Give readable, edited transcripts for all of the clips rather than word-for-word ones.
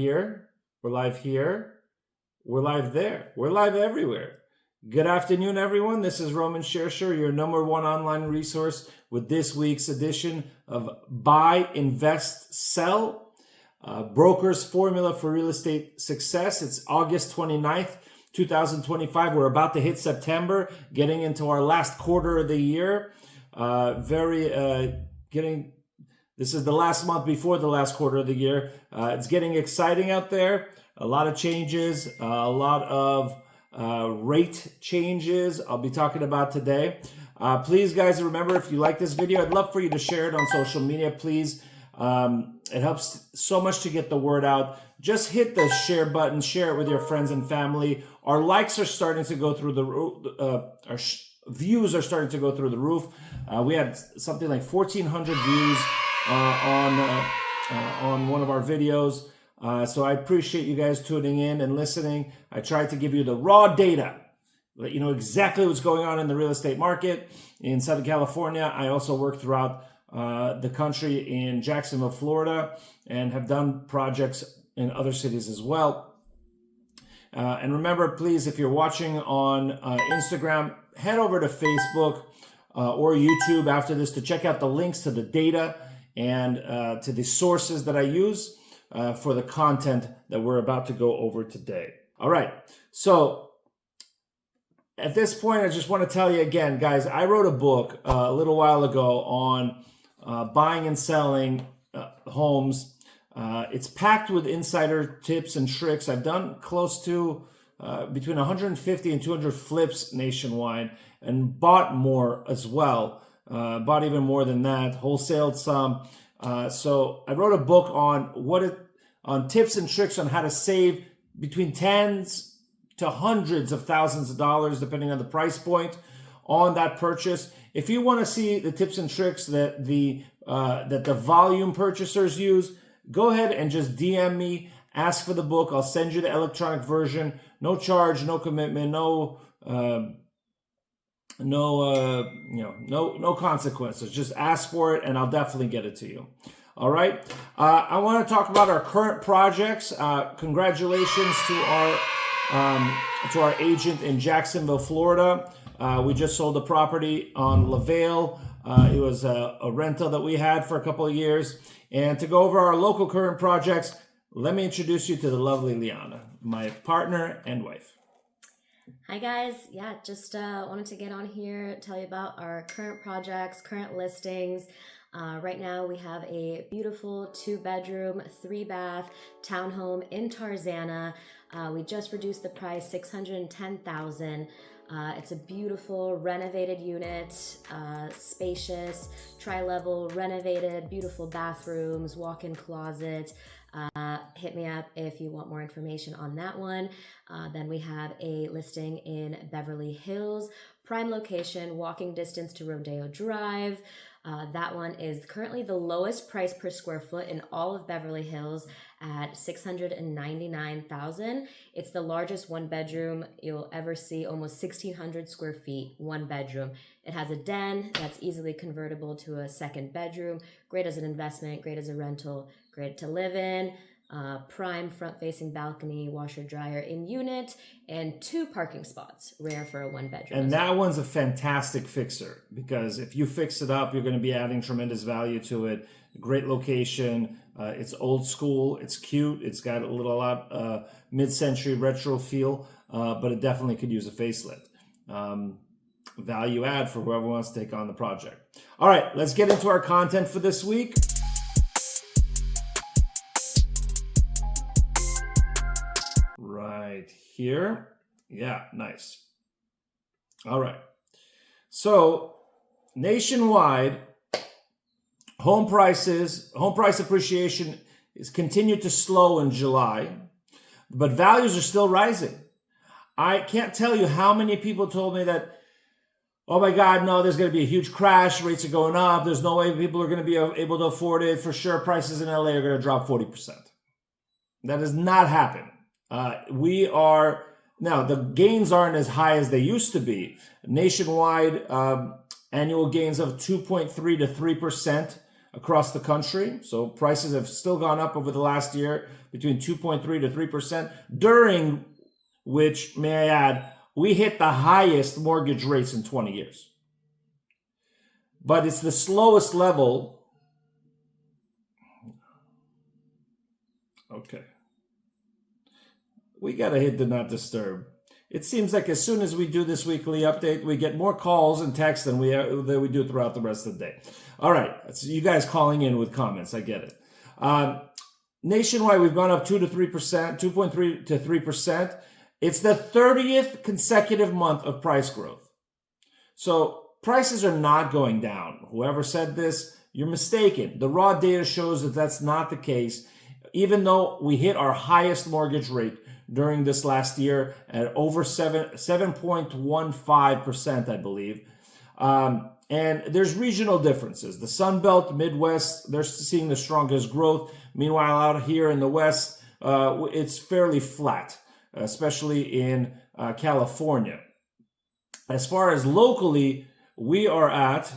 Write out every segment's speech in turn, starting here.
here. We're live here. We're live there. We're live everywhere. Good afternoon, everyone. This is Roman Shersher, your #1 online resource with this week's edition of Buy, Invest, Sell, Broker's Formula for Real Estate Success. It's August 29th, 2025. We're about to hit September, getting into our last quarter of the year. This is the last month before the last quarter of the year. It's getting exciting out there. A lot of changes, a lot of rate changes I'll be talking about today. Please, guys, remember, if you like this video, I'd love for you to share it on social media, please. It helps so much to get the word out. Just hit the share button, share it with your friends and family. Our likes are starting to go through the roof. Our views are starting to go through the roof. We had something like 1,400 views on one of our videos. So I appreciate you guys tuning in and listening. I tried to give you the raw data, let you know exactly what's going on in the real estate market in Southern California. I also work throughout the country in Jacksonville, Florida, and have done projects in other cities as well. And remember, please, if you're watching on Instagram, head over to Facebook or YouTube after this to check out the links to the data and to the sources that I use for the content that we're about to go over today. All right. So at this point, I just want to tell you again, guys, I wrote a book a little while ago on buying and selling homes. It's packed with insider tips and tricks. I've done close to between 150 and 200 flips nationwide and bought more as well. Bought even more than that, wholesaled some. So I wrote a book on tips and tricks on how to save between tens to hundreds of thousands of dollars, depending on the price point on that purchase. If you want to see the tips and tricks that the volume purchasers use, go ahead and just DM me, ask for the book. I'll send you the electronic version. No charge, no commitment, no consequences. Just ask for it and I'll definitely get it to you. All right. I want to talk about our current projects. Congratulations to our agent in Jacksonville, Florida. We just sold a property on LaVale. It was a rental that we had for a couple of years. And to go over our local current projects, let me introduce you to the lovely Liana, my partner and wife. Hi guys, just wanted to get on here, tell you about our current projects, current listings. Right now we have a beautiful 2-bedroom, 3-bath townhome in Tarzana. We just reduced the price, $610,000. It's a beautiful renovated unit, spacious, tri-level, renovated, beautiful bathrooms, walk-in closet. Hit me up if you want more information on that one. Then we have a listing in Beverly Hills, prime location, walking distance to Rodeo Drive. That one is currently the lowest price per square foot in all of Beverly Hills at $699,000. It's the largest 1-bedroom you'll ever see, almost 1,600 square feet, 1 bedroom. It has a den that's easily convertible to a 2nd bedroom. Great as an investment, great as a rental, great to live in. Prime front-facing balcony, washer dryer in unit, and 2 parking spots, rare for a 1-bedroom. And that one's a fantastic fixer because if you fix it up, you're going to be adding tremendous value to it. Great location. It's old school. It's cute. It's got a lot mid-century retro feel, but it definitely could use a facelift. Value add for whoever wants to take on the project. All right, let's get into our content for this week. Right here. Yeah, nice. All right. So nationwide, home price appreciation is continued to slow in July, but values are still rising. I can't tell you how many people told me that, oh my God, no, there's going to be a huge crash. Rates are going up. There's no way people are going to be able to afford it. For sure, prices in LA are going to drop 40%. That has not happened. Now, the gains aren't as high as they used to be. Nationwide, annual gains of 2.3 to 3% across the country. So prices have still gone up over the last year between 2.3 to 3%, during which, may I add, we hit the highest mortgage rates in 20 years. But it's the slowest level. Okay. We got to hit do not disturb. It seems like as soon as we do this weekly update, we get more calls and texts than we do throughout the rest of the day. All right. So you guys calling in with comments. I get it. Nationwide, we've gone up 2 to 3%, 2.3 to 3%. It's the 30th consecutive month of price growth. So prices are not going down. Whoever said this, you're mistaken. The raw data shows that that's not the case, even though we hit our highest mortgage rate during this last year at over 7.15%, I believe. And there's regional differences. The Sun Belt, Midwest, they're seeing the strongest growth. Meanwhile, out here in the West, it's fairly flat, especially in California. As far as locally, we are at,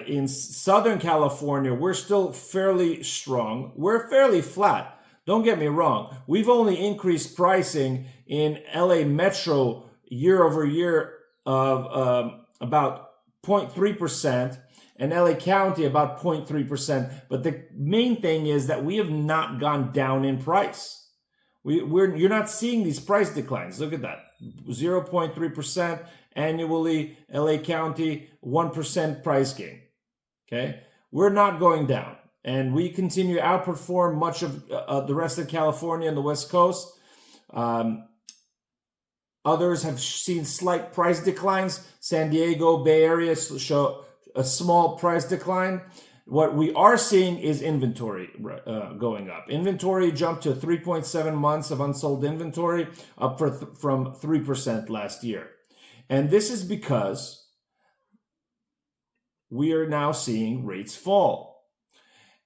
in Southern California, we're still fairly strong. We're fairly flat. Don't get me wrong. We've only increased pricing in LA Metro year over year of about 0.3%, and LA County about 0.3%. But the main thing is that we have not gone down in price. You're not seeing these price declines. Look at that. 0.3% annually, LA County, 1% price gain. Okay? We're not going down. And we continue to outperform much of the rest of California and the West Coast. Others have seen slight price declines. San Diego, Bay Area show a small price decline. What we are seeing is inventory going up. Inventory jumped to 3.7 months of unsold inventory, up from 3% last year. And this is because we are now seeing rates fall.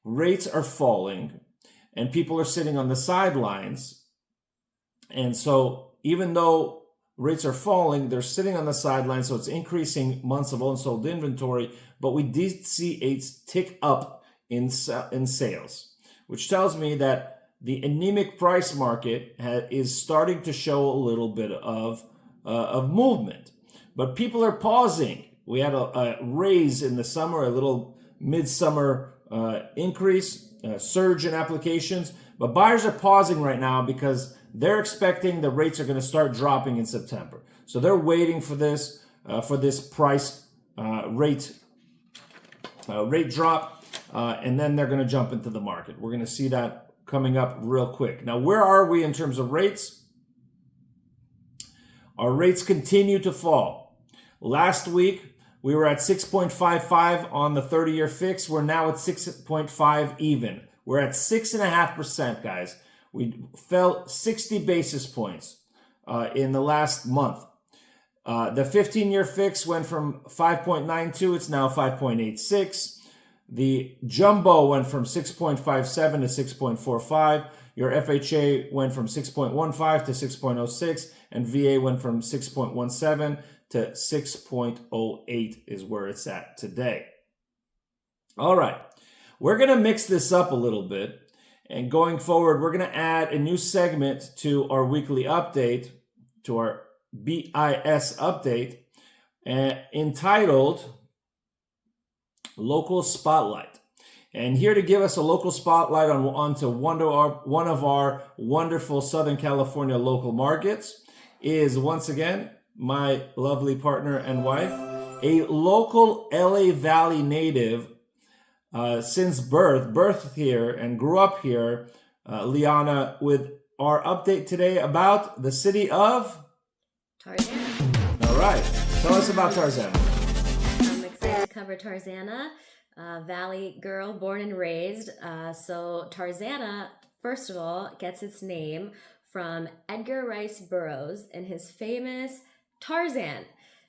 Rates are falling, and people are sitting on the sidelines. And so even though rates are falling, they're sitting on the sidelines, so it's increasing months of unsold inventory. But we did see a tick up in sales, which tells me that the anemic price market is starting to show a little bit of movement. But people are pausing. We had a raise in the summer, a little midsummer increase, surge in applications. But buyers are pausing right now because they're expecting the rates are going to start dropping in September. So they're waiting for this price rate drop, and then they're going to jump into the market. We're going to see that coming up real quick. Now, where are we in terms of rates? Our rates continue to fall. Last week, we were at 6.55 on the 30-year fix. We're now at 6.5 even. We're at 6.5%, guys. We fell 60 basis points in the last month. The 15-year fix went from 5.92. It's now 5.86. The jumbo went from 6.57 to 6.45. Your FHA went from 6.15 to 6.06. And VA went from 6.17 to 6.08 is where it's at today. All right. We're going to mix this up a little bit. And going forward, we're going to add a new segment to our weekly update, to our BIS update, entitled Local Spotlight. And here to give us a local spotlight onto one of our wonderful Southern California local markets is, once again, my lovely partner and wife, a local LA Valley native since birth here and grew up here, Liana, with our update today about the city of Tarzana. All right. Tell us about Tarzana. I'm excited to cover Tarzana, Valley girl, born and raised. So Tarzana, first of all, gets its name from Edgar Rice Burroughs and his famous Tarzan.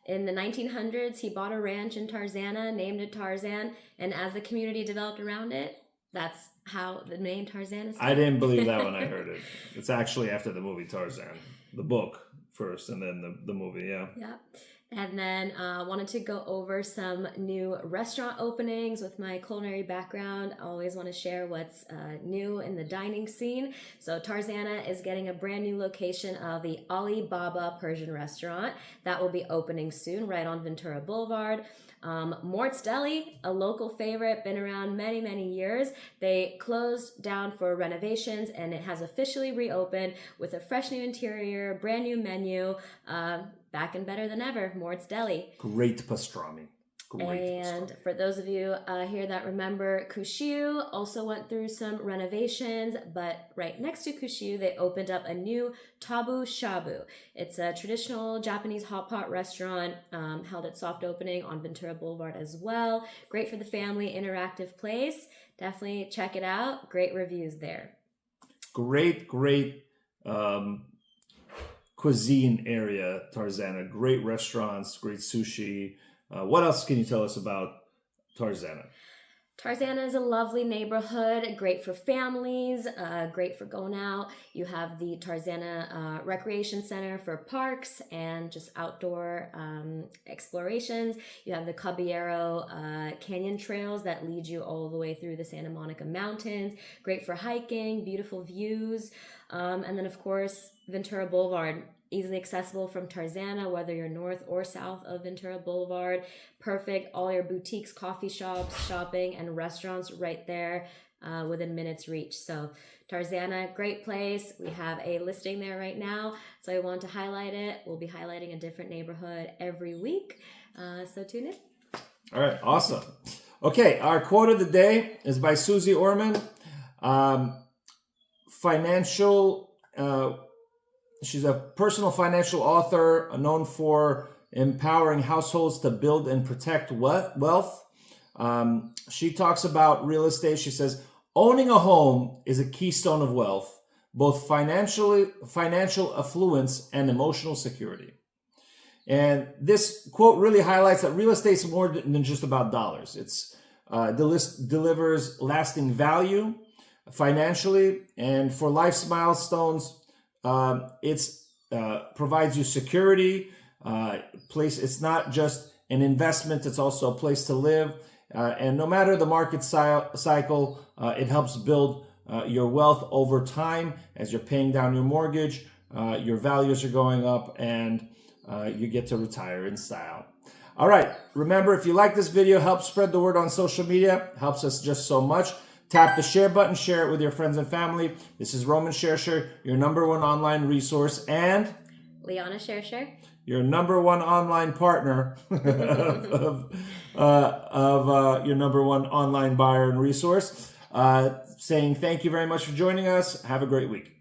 In the 1900s, he bought a ranch in Tarzana, named it Tarzan, and as the community developed around it, that's how the name Tarzan is. I didn't believe that when I heard it. It's actually after the movie Tarzan, the book first, and then the movie, yeah. Yeah. And then wanted to go over some new restaurant openings with my culinary background. I always want to share what's new in the dining scene. So Tarzana is getting a brand new location of the Ali Baba Persian restaurant. That will be opening soon right on Ventura Boulevard. Mort's Deli, a local favorite, been around many, many years. They closed down for renovations and it has officially reopened with a fresh new interior, brand new menu, back and better than ever, Mort's Deli. Great pastrami. And for those of you here that remember, Kushiu also went through some renovations, but right next to Kushiu, they opened up a new Tabu Shabu. It's a traditional Japanese hot pot restaurant held at soft opening on Ventura Boulevard as well. Great for the family, interactive place. Definitely check it out. Great reviews there. Great cuisine area, Tarzana. Great restaurants, great sushi. What else can you tell us about Tarzana? Tarzana is a lovely neighborhood, great for families, great for going out. You have the Tarzana Recreation Center for parks and just outdoor explorations. You have the Caballero Canyon trails that lead you all the way through the Santa Monica Mountains. Great for hiking, beautiful views. And then, of course, Ventura Boulevard. Easily accessible from Tarzana, whether you're north or south of Ventura Boulevard. Perfect. All your boutiques, coffee shops, shopping, and restaurants right there within minutes reach. So Tarzana, great place. We have a listing there right now. So I want to highlight it. We'll be highlighting a different neighborhood every week. So tune in. All right. Awesome. Okay. Our quote of the day is by Susie Orman. She's a personal financial author known for empowering households to build and protect wealth. She talks about real estate. She says, owning a home is a keystone of wealth, both financial affluence and emotional security. And this quote really highlights that real estate is more than just about dollars. It's delivers lasting value financially and for life's milestones. It's provides you security. It's not just an investment; it's also a place to live. And no matter the market cycle, it helps build your wealth over time as you're paying down your mortgage. Your values are going up, and you get to retire in style. All right. Remember, if you like this video, help spread the word on social media. Helps us just so much. Tap the share button, share it with your friends and family. This is Roman Shersher, your #1 online resource, and Liana Shersher, your #1 online partner of your #1 online buyer and resource. Saying thank you very much for joining us. Have a great week.